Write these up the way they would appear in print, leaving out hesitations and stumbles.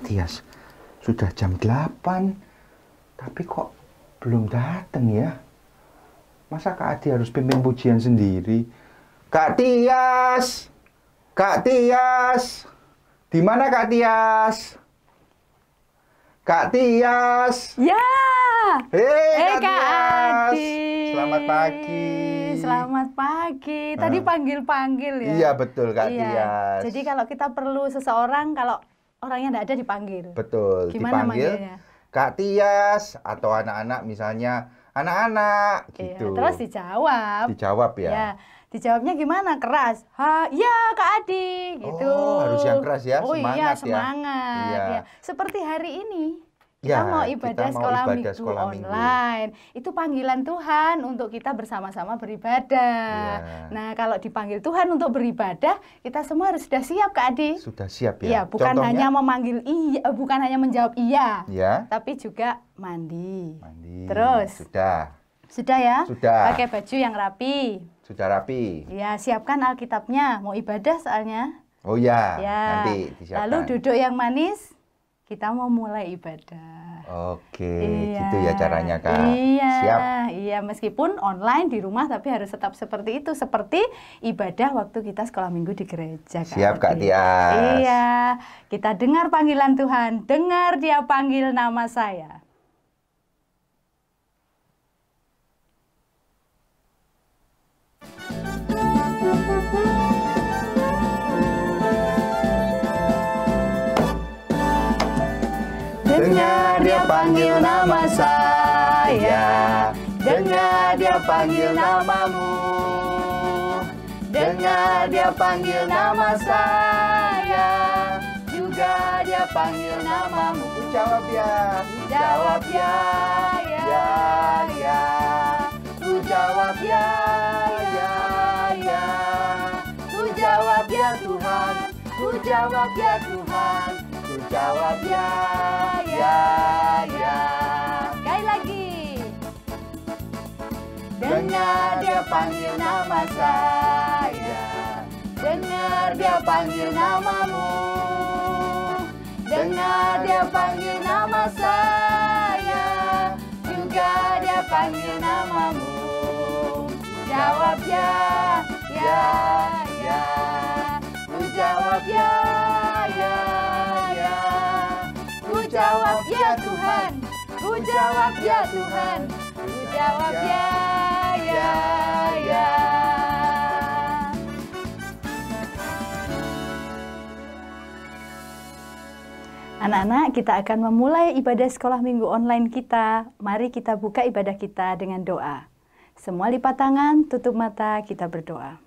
Kak Tias, sudah jam 8, tapi kok belum datang ya? Masa Kak Adi harus pimpin pujian sendiri? Kak Tias! Kak Tias! Di mana Kak Tias? Kak Tias! Ya! Kak Kak Tias! Adi! Selamat pagi! Selamat pagi. Tadi panggil-panggil ya? Iya, betul Kak Iya. Tias. Jadi kalau kita perlu seseorang, kalau orangnya nggak ada dipanggil. Betul, Gimana dipanggil manggilnya? Kak Tias atau anak-anak misalnya anak-anak gitu. Iya, terus dijawab. Dijawab ya? Ya, dijawabnya gimana? Keras. Ya Kak Adi, gitu. Oh, harus yang keras ya, Oh semangat iya, ya. semangat. Iya. Ya. Seperti hari ini. Ya, Kita mau ibadah sekolah minggu minggu. online. Itu panggilan Tuhan untuk kita bersama-sama beribadah. Ya. Nah, kalau dipanggil Tuhan untuk beribadah, kita semua harus sudah siap, Kak Adi. Sudah siap ya? Iya, bukan Contohnya? hanya memanggil iya, bukan hanya menjawab iya, Ya. tapi juga mandi. Mandi. Terus? Sudah Ya? Sudah. Pakai baju yang rapi. Sudah rapi. Ya, siapkan Alkitabnya. Mau ibadah soalnya. Oh ya, Ya. nanti disiapkan. Lalu duduk yang manis. Kita mau mulai ibadah. Oke, Iya. gitu ya caranya Kak. Iya, Siap. iya, meskipun online di rumah tapi harus tetap seperti itu, seperti ibadah waktu kita sekolah minggu di gereja. Siap Kak Adi. Tias. Iya, kita dengar panggilan Tuhan, dengar Dia panggil nama saya. Dengar Dia panggil nama saya, dengar Dia panggil namamu, dengar Dia panggil nama saya, juga Dia panggil namamu. Ku jawab ya, ku jawab ya, ya, ya. Ku jawab ya, ya, ya. Ku jawab ya Tuhan, ku jawab ya Tuhan. Ku jawab ya, ya, ya. Sekali lagi. Dengar Dia panggil nama saya, dengar Dia panggil namamu, dengar Dia panggil nama saya, juga Dia panggil namamu. Jawab ya, ya, ya. Ku jawab ya, ya, ya. Ku jawab ya Tuhan, ku jawab ya Tuhan, ku jawab ya, ya, ya. Anak-anak, kita akan memulai ibadah sekolah minggu online kita. Mari kita buka ibadah kita dengan doa. Semua lipat tangan, tutup mata, kita berdoa.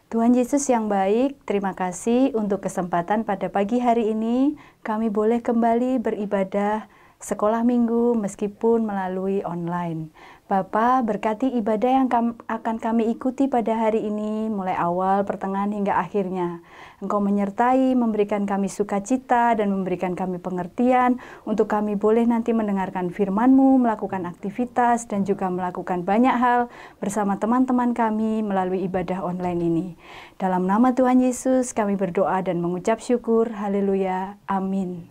Tuhan Yesus yang baik, terima kasih untuk kesempatan pada pagi hari ini. Kami boleh kembali beribadah sekolah minggu meskipun melalui online. Bapa, berkati ibadah yang akan kami ikuti pada hari ini, mulai awal, pertengahan, hingga akhirnya. Engkau menyertai, memberikan kami sukacita, dan memberikan kami pengertian, untuk kami boleh nanti mendengarkan firman-Mu, melakukan aktivitas, dan juga melakukan banyak hal bersama teman-teman kami melalui ibadah online ini. Dalam nama Tuhan Yesus, kami berdoa dan mengucap syukur. Haleluya. Amin.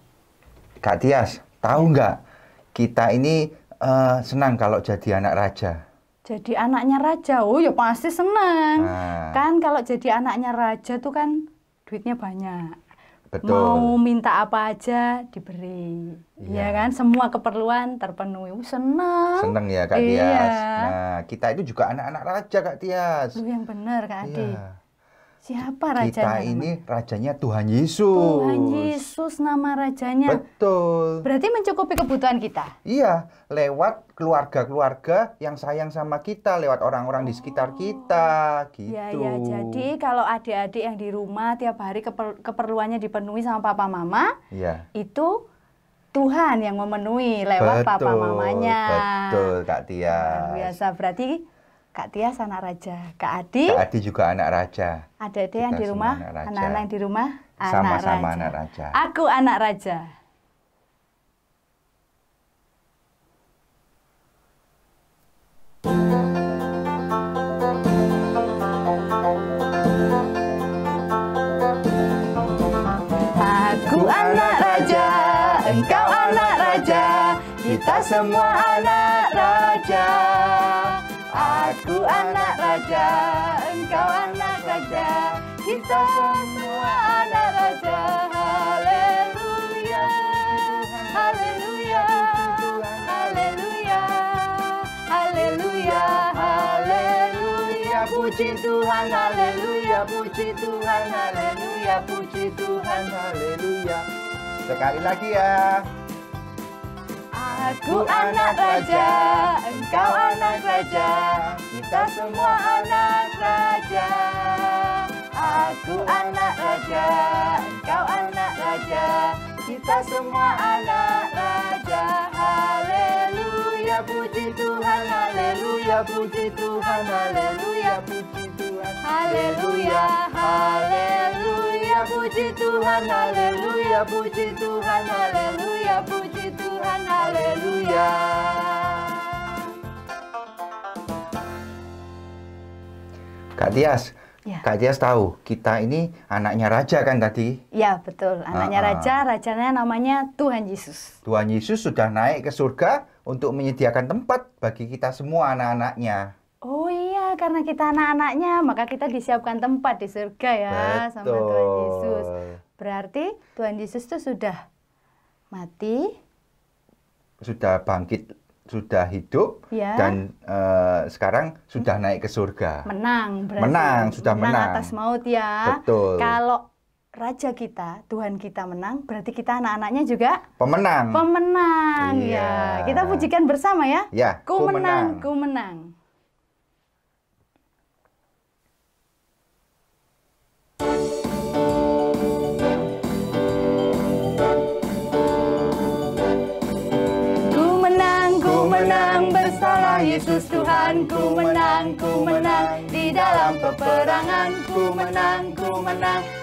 Kak Tias, tahu nggak? Kita ini senang kalau jadi anak raja. Jadi anaknya raja, oh ya pasti senang. Nah. Kan kalau jadi anaknya raja tuh kan duitnya banyak. Betul. Mau minta apa aja diberi. Iya. Ya kan, semua keperluan terpenuhi. Senang. Seneng ya Kak Iya. Tias. Nah, kita itu juga anak-anak raja Kak Tias. Lu yang benar Kak Adi. Iya. Siapa rajanya? Kita ini rajanya Tuhan Yesus. Tuhan Yesus nama rajanya. Betul. Berarti mencukupi kebutuhan kita. Iya, lewat keluarga-keluarga yang sayang sama kita, lewat orang-orang di sekitar kita, gitu. Ya, ya. Jadi kalau adik-adik yang di rumah tiap hari keperluannya dipenuhi sama papa mama, Iya. itu Tuhan yang memenuhi lewat papa mamanya. Betul, Kak Luar Tias. biasa. Berarti Kak Tias anak raja. Kak Adi, Kak Adi juga anak raja. adik-adik yang Kita di semua rumah, anak raja. anak-anak yang di rumah, anak Sama-sama raja. anak raja. Aku anak raja. Aku anak engkau anak raja, kita semua anak raja. Aku anak raja, engkau anak raja, kita semua anak raja. Haleluya, haleluya, haleluya, haleluya, haleluya. Puji Tuhan, haleluya, puji Tuhan, haleluya, puji Tuhan, haleluya. Sekali lagi ya. Aku anak raja, engkau anak raja, kita semua anak raja. Aku anak raja, engkau anak raja, kita semua anak raja. Haleluya, puji Tuhan, haleluya, puji Tuhan, haleluya, puji Tuhan, haleluya, haleluya, puji Tuhan, haleluya, puji Tuhan, haleluya, puji Tuhan, haleluya. Kak Tias, Ya. Kak Tias tahu kita ini anaknya raja kan tadi? Ya, betul. Anaknya raja, rajanya namanya Tuhan Yesus. Tuhan Yesus sudah naik ke surga untuk menyediakan tempat bagi kita semua anak-anaknya. Oh iya, karena kita anak-anaknya, maka kita disiapkan tempat di surga ya sama Tuhan Yesus. Berarti Tuhan Yesus itu sudah mati, sudah bangkit, sudah hidup, ya, dan sekarang sudah naik ke surga. Menang, berarti. Menang, sudah menang. Atas maut ya. Betul. Kalau Raja kita, Tuhan kita menang, berarti kita anak-anaknya juga Pemenang. pemenang. Iya. Ya, kita pujikan bersama ya. Ya, Ku ku menang, menang. ku menang. Ku menang bersama Yesus Tuhan. Ku menang di dalam peperangan. Ku menang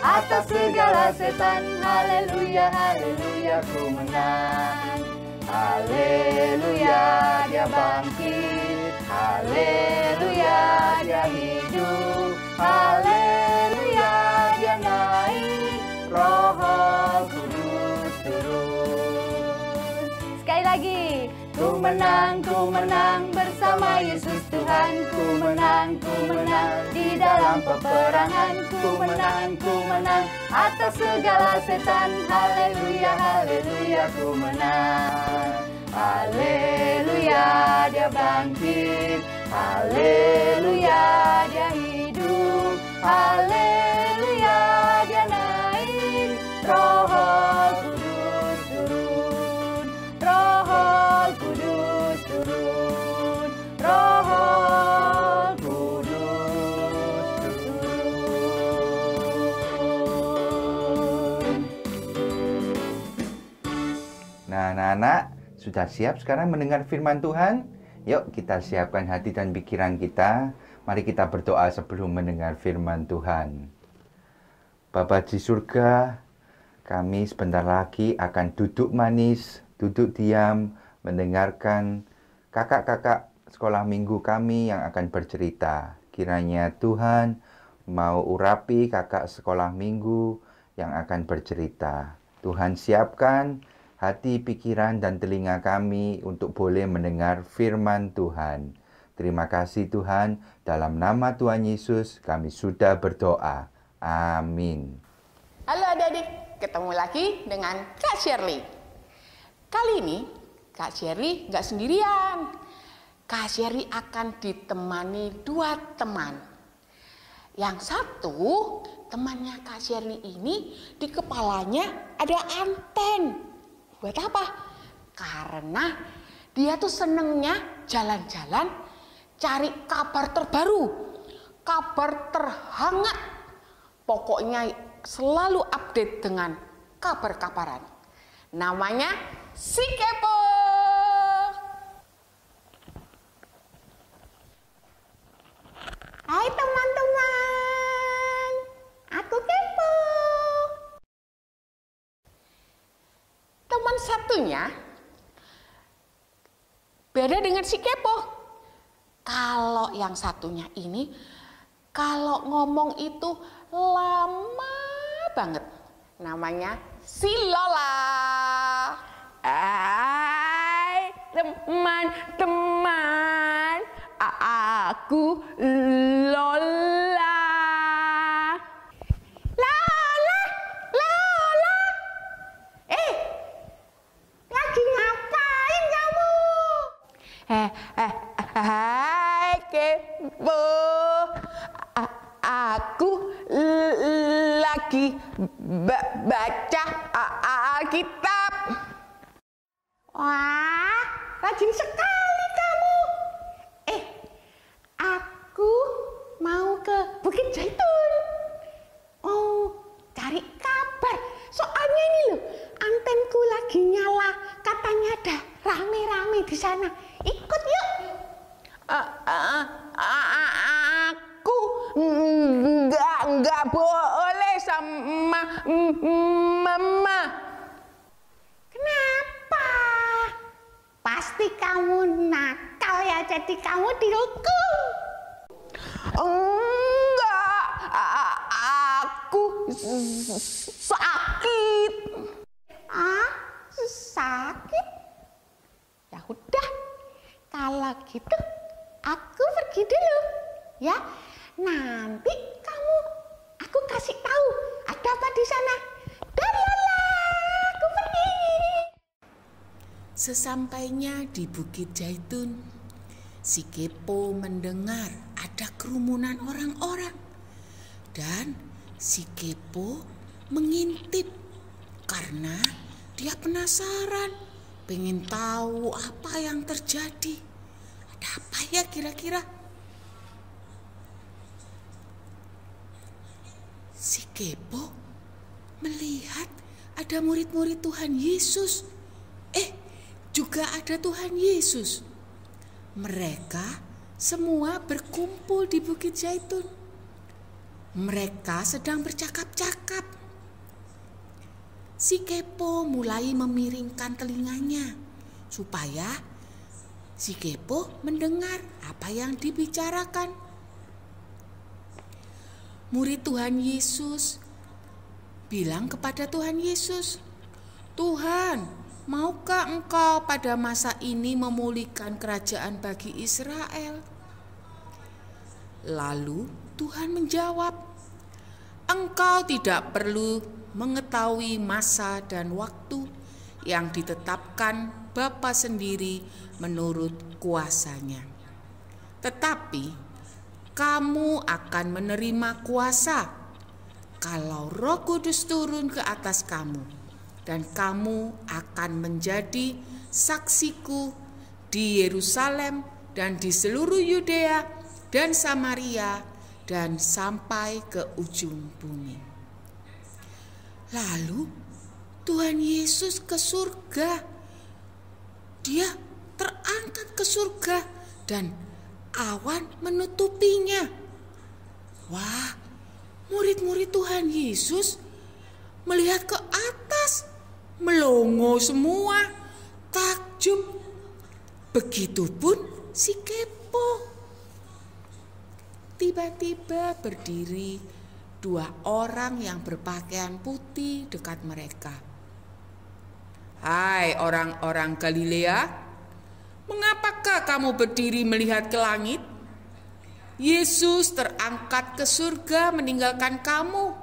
atas segala setan. Haleluya, haleluya, ku menang. Haleluya, dia bangkit. Haleluya, dia hidup. Haleluya, dia naik. Roh Kudus turun. Sekali lagi. Ku menang bersama Yesus Tuhan. Ku menang di dalam peperangan. Ku menang atas segala setan. Haleluya, haleluya, ku menang. Haleluya, dia bangkit. Haleluya, dia hidup. Haleluya, dia naik. Roh Kudus turun. Roh Kudus turun. Roh Kudus turun. Nah, anak-anak, sudah siap sekarang mendengar firman Tuhan? Yuk kita siapkan hati dan pikiran kita. Mari kita berdoa sebelum mendengar firman Tuhan. Bapa di surga, kami sebentar lagi akan duduk manis, duduk diam, mendengarkan kakak-kakak sekolah minggu kami yang akan bercerita. Kiranya Tuhan mau urapi kakak sekolah minggu yang akan bercerita. Tuhan siapkan hati, pikiran, dan telinga kami untuk boleh mendengar firman Tuhan. Terima kasih Tuhan, dalam nama Tuhan Yesus kami sudah berdoa. Amin. Halo adik-adik, ketemu lagi dengan Kak Shirley. Kali ini Kak Shirley nggak sendirian. Kak Shirley akan ditemani dua teman. Yang satu, temannya Kak Shirley ini di kepalanya ada anten. Buat apa? Karena dia tuh senengnya jalan-jalan cari kabar terbaru, kabar terhangat. Pokoknya selalu update dengan kabar-kabaran. Namanya si Kepo. Hai teman-teman, aku Kepo. Teman satunya beda dengan si Kepo. Kalau yang satunya ini, kalau ngomong itu lama banget. Namanya si Lola. teman-teman, aku Lola. Lola. Lagi ngapain kamu? Hai kepo. Aku lagi baca Alkitab. Wah, rajin sekali kamu. Aku mau ke Bukit Jaitun. Oh, cari kabar. Soalnya ini loh, antenku lagi nyala. Katanya ada rame-rame di sana. Ikut yuk. Aku nggak boleh sama mama. Kenapa? Pasti kamu nakal ya, jadi kamu dihukum. Enggak, aku sakit. Sakit? Ya udah, kalau gitu aku pergi dulu, ya. Nanti aku kasih tahu ada apa di sana. Dadah, aku pergi. Sesampainya di Bukit Jaitun, si kepo mendengar ada kerumunan orang-orang. Dan si kepo mengintip karena dia penasaran, pengen tahu apa yang terjadi. Ada apa ya kira-kira? Si kepo melihat ada murid-murid Tuhan Yesus. Juga ada Tuhan Yesus. Mereka semua berkumpul di Bukit Jaitun. Mereka sedang bercakap-cakap. Si kepo mulai memiringkan telinganya supaya si kepo mendengar apa yang dibicarakan. Murid Tuhan Yesus bilang kepada Tuhan Yesus, "Tuhan, maukah Engkau pada masa ini memulihkan kerajaan bagi Israel?" Lalu Tuhan menjawab, "Engkau tidak perlu mengetahui masa dan waktu yang ditetapkan Bapa sendiri menurut kuasanya. Tetapi kamu akan menerima kuasa kalau Roh Kudus turun ke atas kamu, dan kamu akan menjadi saksiku di Yerusalem dan di seluruh Yudea dan Samaria dan sampai ke ujung bumi." Lalu Tuhan Yesus ke surga. Dia terangkat ke surga dan awan menutupinya. Wah, murid-murid Tuhan Yesus melihat ke atas, melongo semua, takjub. Begitupun si kepo. Tiba-tiba berdiri dua orang yang berpakaian putih dekat mereka. "Hai orang-orang Galilea, mengapakah kamu berdiri melihat ke langit? Yesus terangkat ke surga meninggalkan kamu,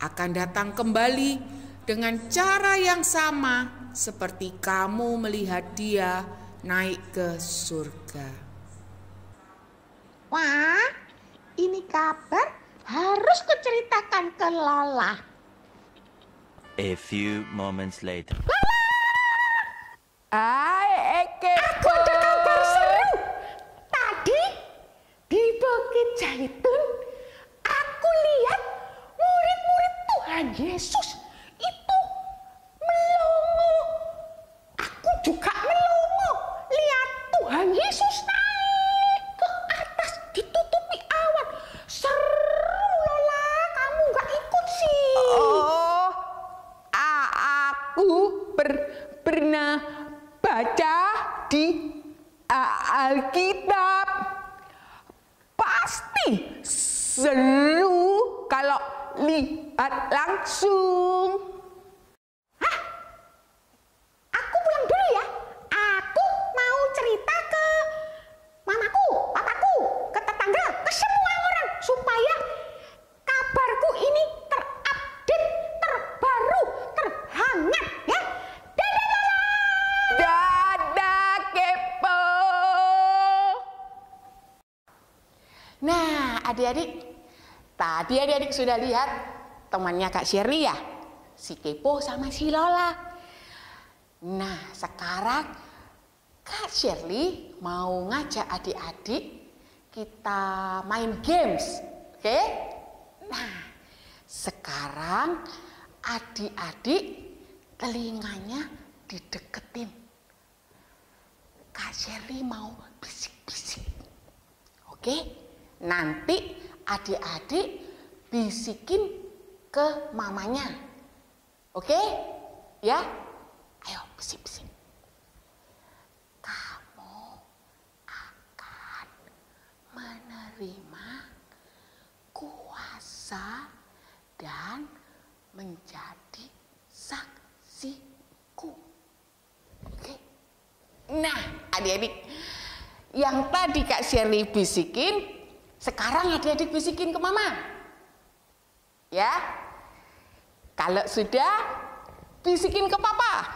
akan datang kembali dengan cara yang sama seperti kamu melihat Dia naik ke surga." Wah, ini kabar harus kuceritakan ke Lola. A few moments later. Hai, Kepo. Aku ada kabar seru. Tadi di Bukit Jaitun aku lihat murid-murid Tuhan Yesus itu melongo. Aku juga melongo lihat Tuhan Yesus naik ke atas ditutupi awan. Seru, Lola, kamu nggak ikut sih? Oh, aku pernah baca di Alkitab. Pasti seru kalau lihat langsung. Hah? Aku pulang dulu ya. Aku mau cerita Adik-adik, tadi adik-adik sudah lihat temannya Kak Shirley ya? Si Kepo sama si Lola. Nah, sekarang Kak Shirley mau ngajak adik-adik kita main games. Oke? Nah, sekarang adik-adik telinganya dideketin. Kak Shirley mau bisik-bisik. Oke? Nanti adik-adik bisikin ke mamanya. Oke? Ya? Ayo bisik-bisik. Kamu akan menerima kuasa dan menjadi saksiku. Oke? Nah, adik-adik, yang tadi Kak Shirley bisikin, sekarang adik-adik bisikin ke mama. Ya? Kalau sudah, bisikin ke papa.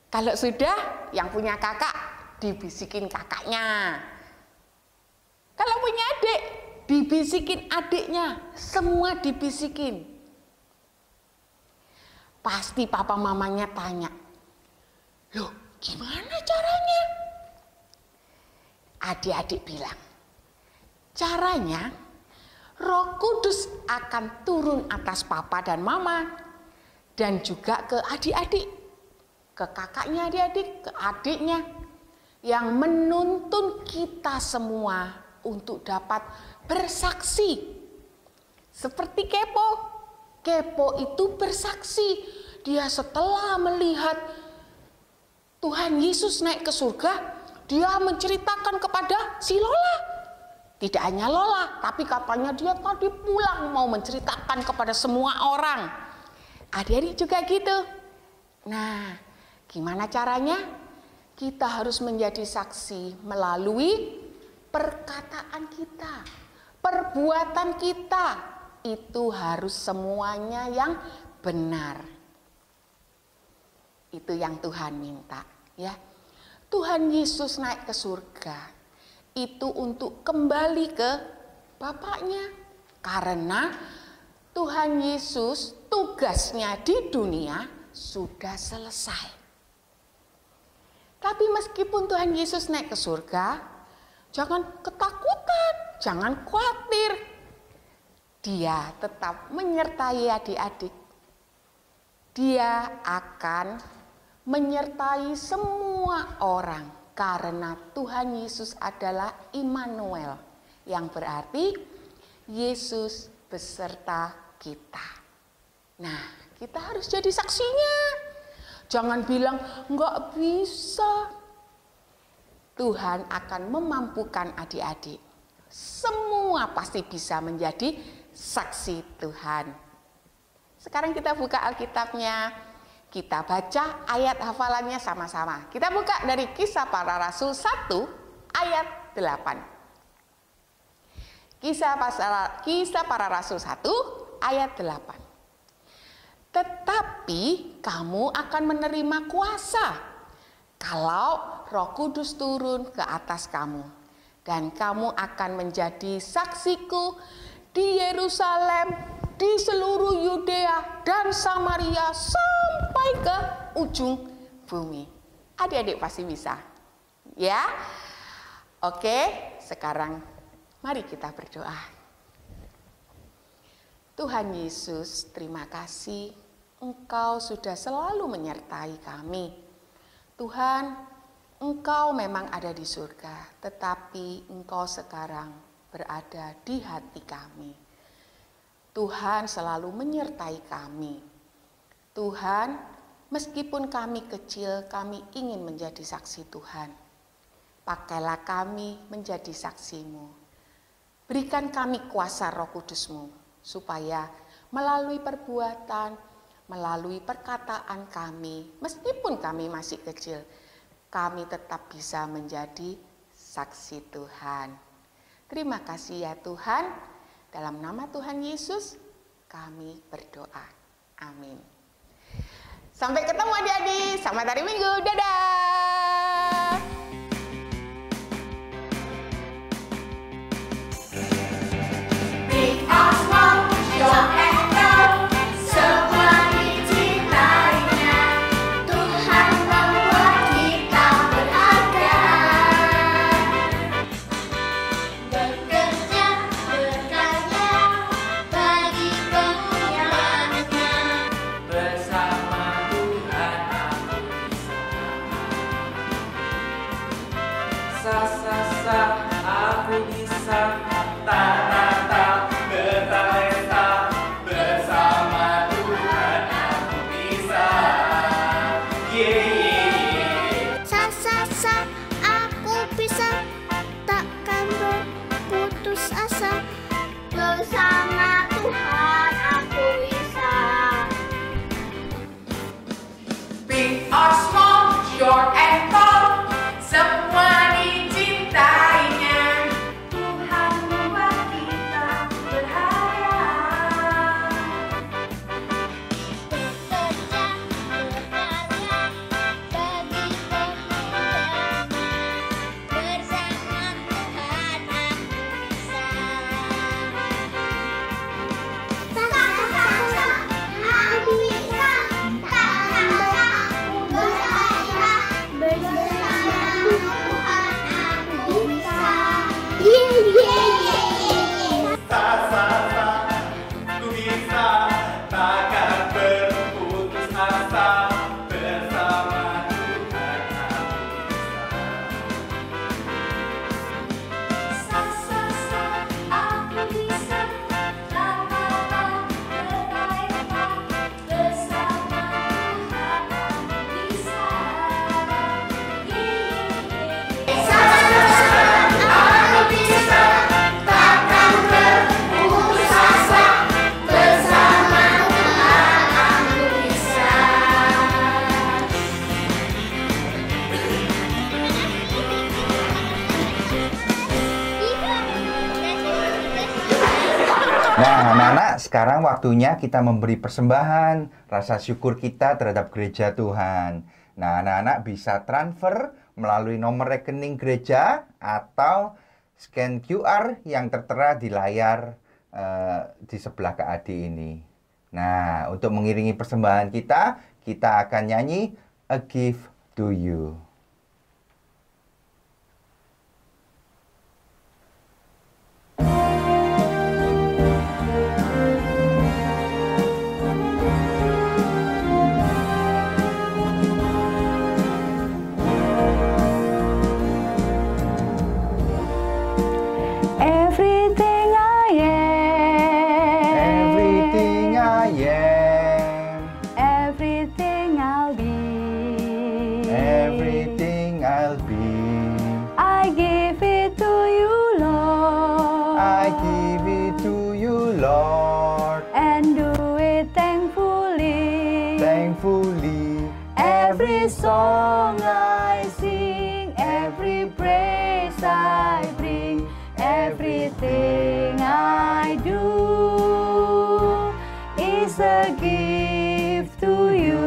Kalau sudah, yang punya kakak, dibisikin kakaknya. Kalau punya adik, dibisikin adiknya. Semua dibisikin. Pasti papa mamanya tanya, loh gimana caranya? Adik-adik bilang, caranya Roh Kudus akan turun atas papa dan mama, dan juga ke adik-adik, ke kakaknya adik-adik, ke adiknya, yang menuntun kita semua untuk dapat bersaksi. Seperti Kepo. Kepo itu bersaksi. Dia setelah melihat Tuhan Yesus naik ke surga, dia menceritakan kepada si Lola. Tidak hanya Lola, tapi katanya dia tadi pulang mau menceritakan kepada semua orang. Adik-adik juga gitu. Nah, gimana caranya? Kita harus menjadi saksi melalui perkataan kita, perbuatan kita. Itu harus semuanya yang benar. Itu yang Tuhan minta, ya. Tuhan Yesus naik ke surga itu untuk kembali ke Bapaknya, karena Tuhan Yesus tugasnya di dunia sudah selesai. Tapi meskipun Tuhan Yesus naik ke surga, jangan ketakutan, jangan khawatir. Dia tetap menyertai adik-adik. Dia akan menyertai semua orang karena Tuhan Yesus adalah Immanuel, yang berarti Yesus beserta kita. Nah, kita harus jadi saksinya. Jangan bilang nggak bisa. Tuhan akan memampukan adik-adik. Semua pasti bisa menjadi saksi Tuhan. Sekarang kita buka Alkitabnya. Kita baca ayat hafalannya sama-sama. Kita buka dari Kisah Para Rasul 1 ayat 8. Kisah Para Rasul 1 ayat 8. Tetapi kamu akan menerima kuasa kalau Roh Kudus turun ke atas kamu, dan kamu akan menjadi saksiku di Yerusalem, di seluruh Yudea dan Samaria sampai ke ujung bumi. Adik-adik pasti bisa. Ya. Oke, sekarang mari kita berdoa. Tuhan Yesus, terima kasih Engkau sudah selalu menyertai kami. Tuhan, Engkau memang ada di surga, tetapi Engkau sekarang berada di hati kami. Tuhan selalu menyertai kami. Tuhan, meskipun kami kecil, kami ingin menjadi saksi Tuhan. Pakailah kami menjadi saksi-Mu. Berikan kami kuasa Roh Kudus-Mu, supaya melalui perbuatan, melalui perkataan kami, meskipun kami masih kecil, kami tetap bisa menjadi saksi Tuhan. Terima kasih ya Tuhan, dalam nama Tuhan Yesus kami berdoa. Amin. Sampai ketemu adik-adik, selamat hari Minggu, dadah! Sa, aku bisa ta bertalenta bersama Tuhan aku bisa. Sa, aku bisa takkan berputus asa bersama Tuhan aku bisa. Big or small, short and tall, semua dicintainya. Tuhan membuat kita berharga. Bekerja berkarya bagi kemuliaan bersama Tuhan aku bisa. Sa, aku bisa takkan berputus asa bersama Tuhan aku bisa. Sa, ku bisa takkan berputus asa bersama Tuhan aku bisa. Sa, aku bisa takkan bertalenta bersama Tuhan aku bisa. Aku bisa takkan berputus asa bersama Tuhan aku bisa. Nah, anak-anak, sekarang waktunya kita memberi persembahan rasa syukur kita terhadap gereja Tuhan. Nah, anak-anak bisa transfer melalui nomor rekening gereja atau scan QR yang tertera di layar di sebelah Kak Adi ini. Nah, untuk mengiringi persembahan kita akan nyanyi A Gift to You. Everything I am, Everything I am, everything I'll be, everything I'll be, I give it to you, Lord, I give it to you, Lord, and do it thankfully. thankfully. Every song I sing, every praise I bring, everything I do is a gift to you.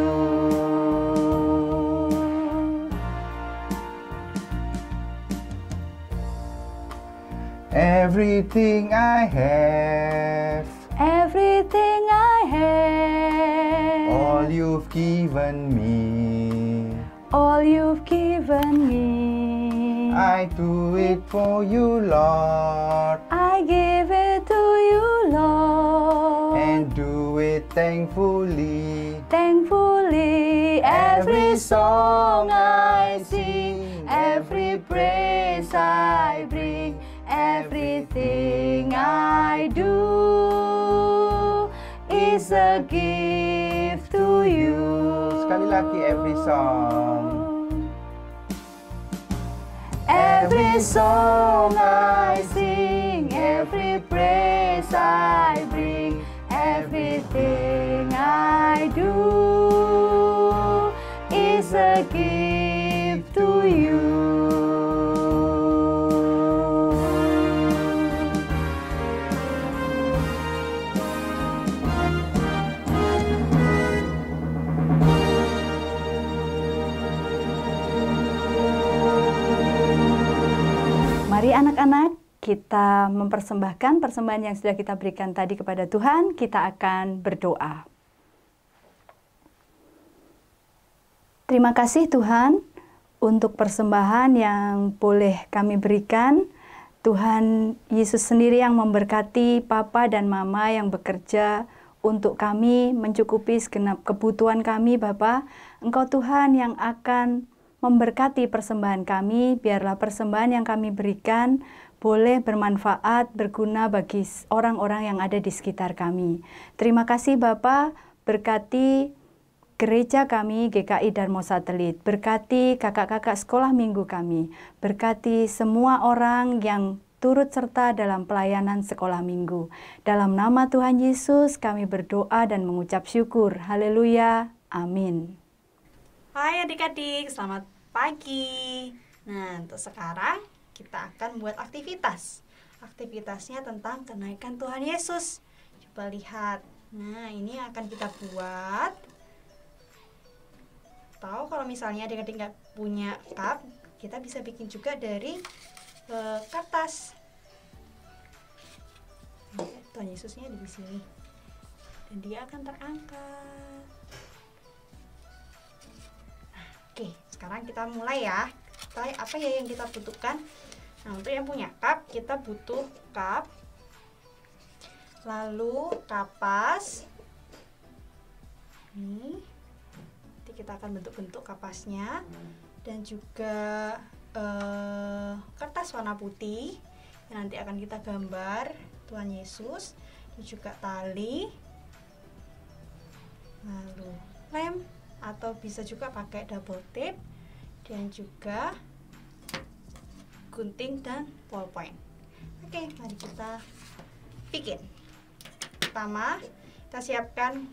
Everything I have, Everything I have, all you've given me, all you've given me, I do it for you, Lord, I give it to you, Lord, and do it thankfully. thankfully. Every song I sing, every praise I bring, everything I do is a gift to you. Sekali lagi, every song. Every song I sing, every praise I bring, everything I do is a gift to you. Mari anak-anak, kita mempersembahkan persembahan yang sudah kita berikan tadi kepada Tuhan. Kita akan berdoa. Terima kasih Tuhan untuk persembahan yang boleh kami berikan. Tuhan Yesus sendiri yang memberkati Papa dan Mama yang bekerja untuk kami mencukupi segenap kebutuhan kami, Bapa. Engkau Tuhan yang akan memberkati persembahan kami. Biarlah persembahan yang kami berikan boleh bermanfaat, berguna bagi orang-orang yang ada di sekitar kami. Terima kasih Bapak, berkati gereja kami GKI Darmo Satelit, berkati kakak-kakak sekolah minggu kami, berkati semua orang yang turut serta dalam pelayanan sekolah minggu. Dalam nama Tuhan Yesus kami berdoa dan mengucap syukur. Haleluya. Amin. Hai adik-adik, selamat pagi. Nah, untuk sekarang kita akan buat aktivitas. Aktivitasnya tentang kenaikan Tuhan Yesus. Coba lihat. Nah, ini akan kita buat. Atau kalau misalnya adik-adik nggak punya cup, kita bisa bikin juga dari kertas. Tuhan Yesusnya di sini. Dan dia akan terangkat. Nah, oke, sekarang kita mulai ya. Apa ya yang kita butuhkan? Nah, untuk yang punya cup, kita butuh cup, lalu kapas. Ini nanti kita akan bentuk-bentuk kapasnya, dan juga kertas warna putih yang nanti akan kita gambar Tuhan Yesus, dan juga tali, lalu lem, atau bisa juga pakai double tape, dan juga gunting dan ballpoint. Oke, mari kita bikin. Pertama, kita siapkan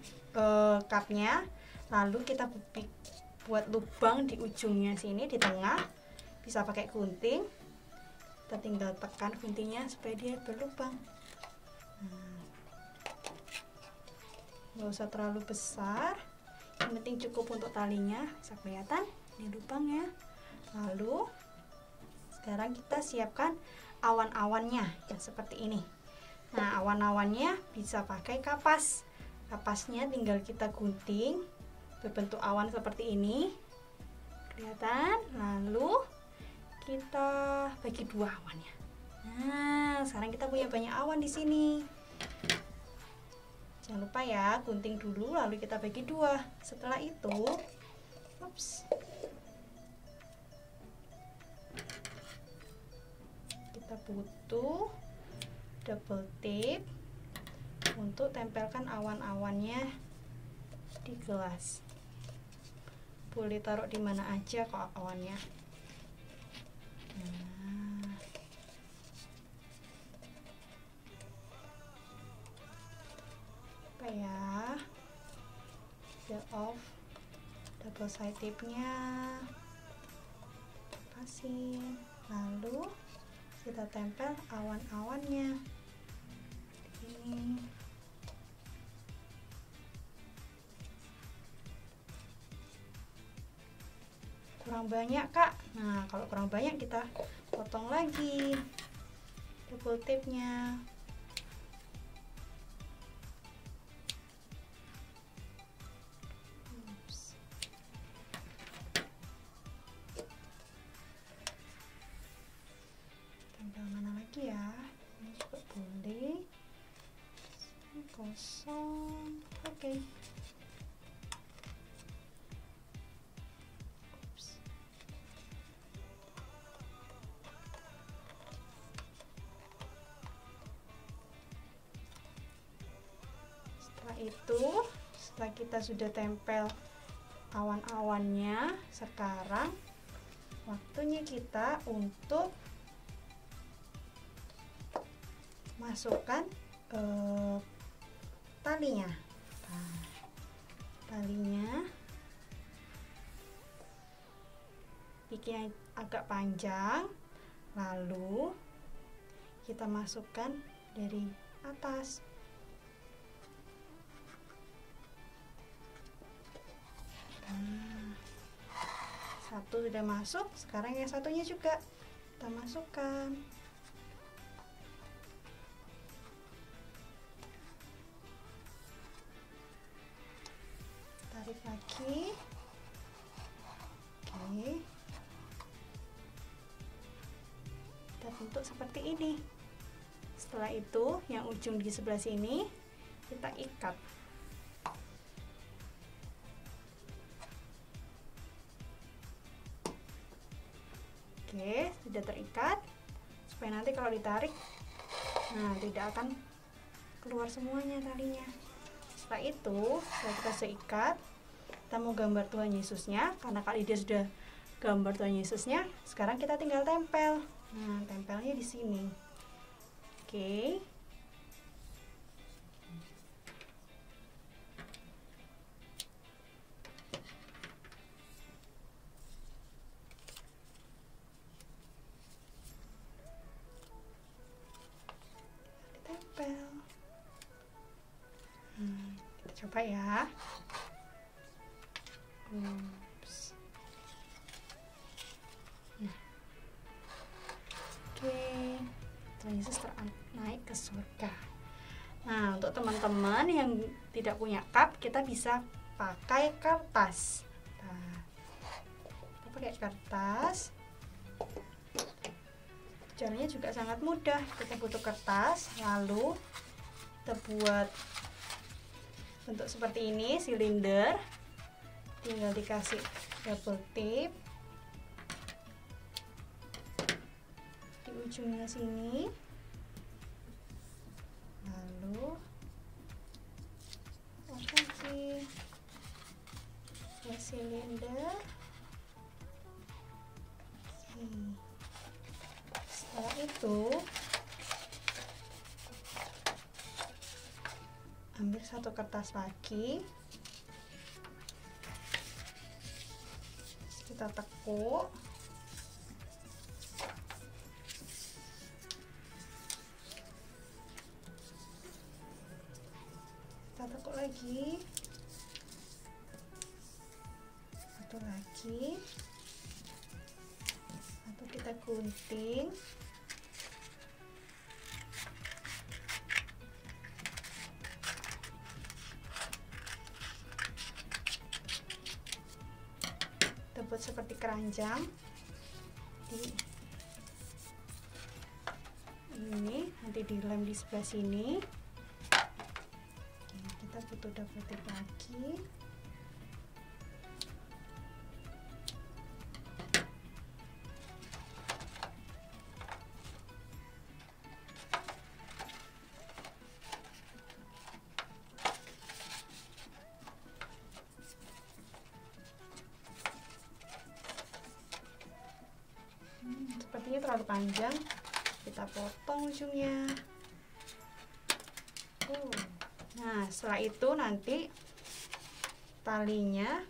cupnya, lalu kita buat lubang di ujungnya sini, di tengah. Bisa pakai gunting. Kita tinggal tekan guntingnya supaya dia berlubang. Nggak usah terlalu besar, yang penting cukup untuk talinya. Bisa kelihatan ini lubangnya. Lalu sekarang kita siapkan awan-awannya yang seperti ini. Nah, awan-awannya bisa pakai kapas. Kapasnya tinggal kita gunting berbentuk awan seperti ini. Kelihatan? Lalu kita bagi dua awannya. Nah, sekarang kita punya banyak awan di sini. Jangan lupa ya, gunting dulu lalu kita bagi dua. Setelah itu, kita butuh double tape untuk tempelkan awan-awannya di gelas. Boleh taruh di mana aja kok awannya. Nah, apa ya, peel off double side tape-nya, pasin, lalu kita tempel awan-awannya ini. Kurang banyak kak. Nah, kalau kurang banyak kita potong lagi double tape-nya. Tempel mana lagi ya? Ini juga boleh. Ini kosong. Oke. Setelah kita sudah tempel awan-awannya, sekarang waktunya kita untuk masukkan talinya. Nah, talinya bikin agak panjang, lalu kita masukkan dari atas. Satu sudah masuk, sekarang yang satunya juga kita masukkan. Tarik lagi. Oke. Kita bentuk seperti ini. Setelah itu, yang ujung di sebelah sini kita ikat. Oke, sudah terikat. Supaya nanti kalau ditarik, nah tidak akan keluar semuanya talinya. Setelah itu, setelah kita seikat, kita mau gambar Tuhan Yesusnya. Karena Kak Lydia sudah gambar Tuhan Yesusnya, sekarang kita tinggal tempel. Nah, tempelnya di sini. Oke. Ditempel. Kita coba ya. Ups. Nah. Oke. Tuhan Yesus naik ke surga. Nah, untuk teman-teman yang tidak punya cup, kita bisa pakai kertas. Nah, kita pakai kertas. Caranya juga sangat mudah. Kita butuh kertas, lalu kita buat bentuk seperti ini, silinder. Tinggal dikasih double tape di ujungnya sini, lalu kasih silinder. Setelah itu ambil satu kertas lagi, kita tekuk. Kita tekuk lagi, satu lagi, atau kita gunting. Buat seperti keranjang di ini, nanti dilem di sebelah sini. Oke, kita butuh double tape lagi. Sepertinya terlalu panjang, kita potong ujungnya. Nah, setelah itu nanti talinya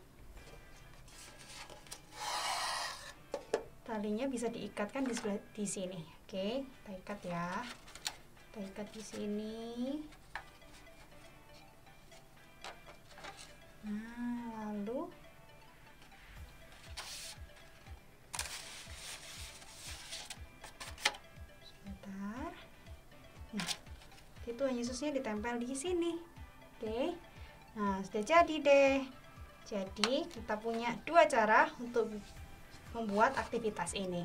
bisa diikatkan di sini. Oke, kita ikat ya. Kita ikat di sini. Nah, lalu Tuhan Yesusnya ditempel di sini. Oke. Nah, sudah jadi deh. Jadi, kita punya dua cara untuk membuat aktivitas ini.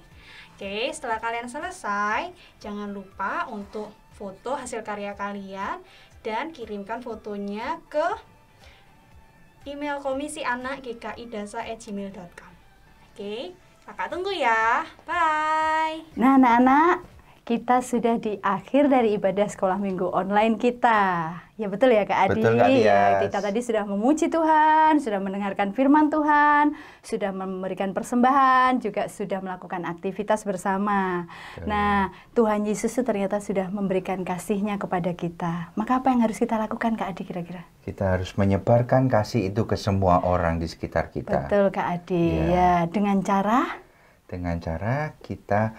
Oke, setelah kalian selesai, jangan lupa untuk foto hasil karya kalian dan kirimkan fotonya ke email komisianak@gkidasa@gmail.com. Oke, kakak tunggu ya. Bye. Nah, anak-anak, kita sudah di akhir dari ibadah sekolah minggu online kita. Ya betul ya Kak Adi? Betul Kak Dias. Ya, kita tadi sudah memuji Tuhan, sudah mendengarkan firman Tuhan, sudah memberikan persembahan, juga sudah melakukan aktivitas bersama. Nah, Tuhan Yesus itu ternyata sudah memberikan kasih-Nya kepada kita. Maka apa yang harus kita lakukan Kak Adi kira-kira? Kita harus menyebarkan kasih itu ke semua orang di sekitar kita. Betul Kak Adi. Ya, dengan cara kita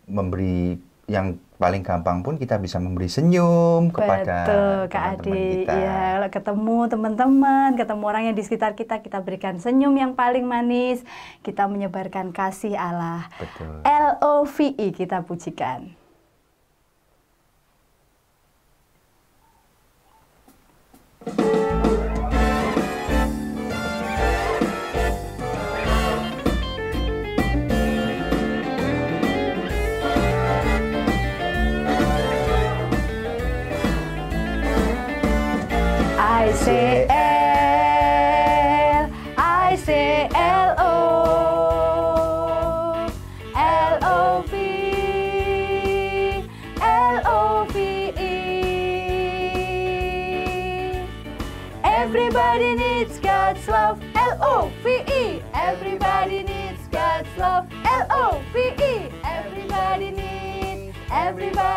memberi, yang paling gampang pun kita bisa memberi senyum kepada teman-teman kita. Ya, ketemu teman-teman, ketemu orang yang di sekitar kita, kita berikan senyum yang paling manis, kita menyebarkan kasih Allah. Betul. LOVE kita pujikan.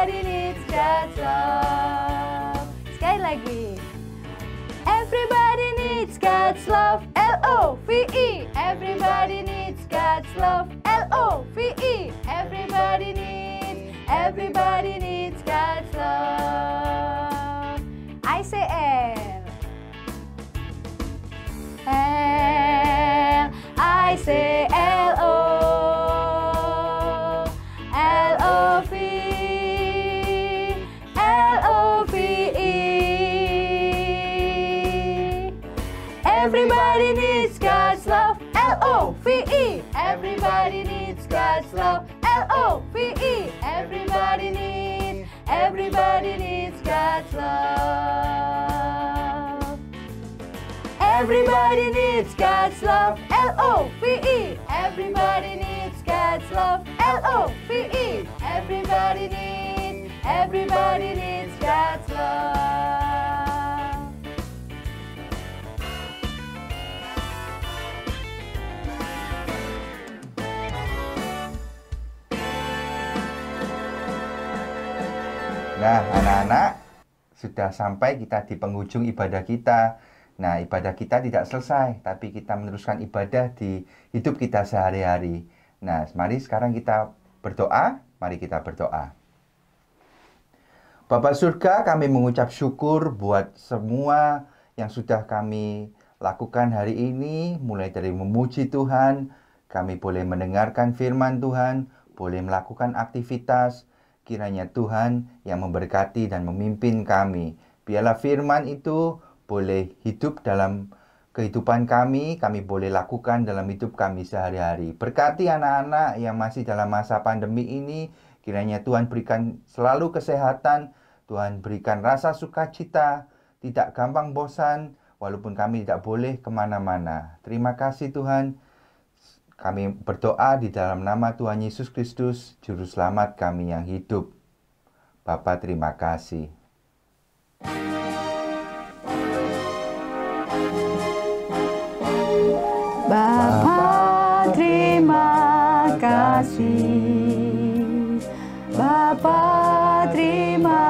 Everybody needs God's love. Sekali lagi. Everybody needs God's love. L-O-V-E. Everybody needs God's love. L-O-V-E. Everybody needs God's love. I say L. L. I say L-O. L-O-V-E. L-O-V-E. Everybody needs God's love. L-O-V-E. Everybody needs God's love. L-O-V-E. Everybody needs God's love. Everybody needs God's love. L-O-V-E. Everybody needs God's love. L-O-V-E. Everybody needs God's love. Nah, anak-anak, sudah sampai kita di penghujung ibadah kita. Nah, ibadah kita tidak selesai, tapi kita meneruskan ibadah di hidup kita sehari-hari. Nah, mari sekarang kita berdoa. Mari kita berdoa. Bapa surga, kami mengucap syukur buat semua yang sudah kami lakukan hari ini, mulai dari memuji Tuhan, kami boleh mendengarkan firman Tuhan, boleh melakukan aktivitas. Kiranya Tuhan yang memberkati dan memimpin kami. Biarlah firman itu boleh hidup dalam kehidupan kami boleh lakukan dalam hidup kami sehari-hari. Berkati anak-anak yang masih dalam masa pandemi ini, kiranya Tuhan berikan selalu kesehatan, Tuhan berikan rasa sukacita, tidak gampang bosan, walaupun kami tidak boleh kemana-mana. Terima kasih Tuhan. Kami berdoa di dalam nama Tuhan Yesus Kristus, Juru Selamat kami yang hidup. Bapa, terima kasih. Bapa, terima kasih. Bapa, terima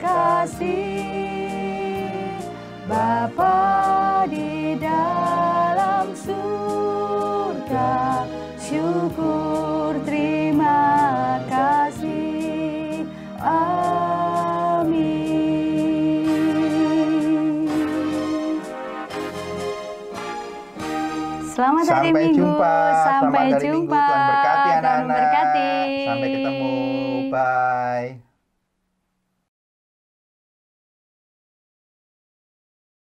kasih. Bapa di dalam surga, syukur terima kasih. Amin. Selamat hari Minggu. Sampai jumpa. Tuhan berkati Tuhan anak-anak. memberkati. Sampai ketemu. Bye.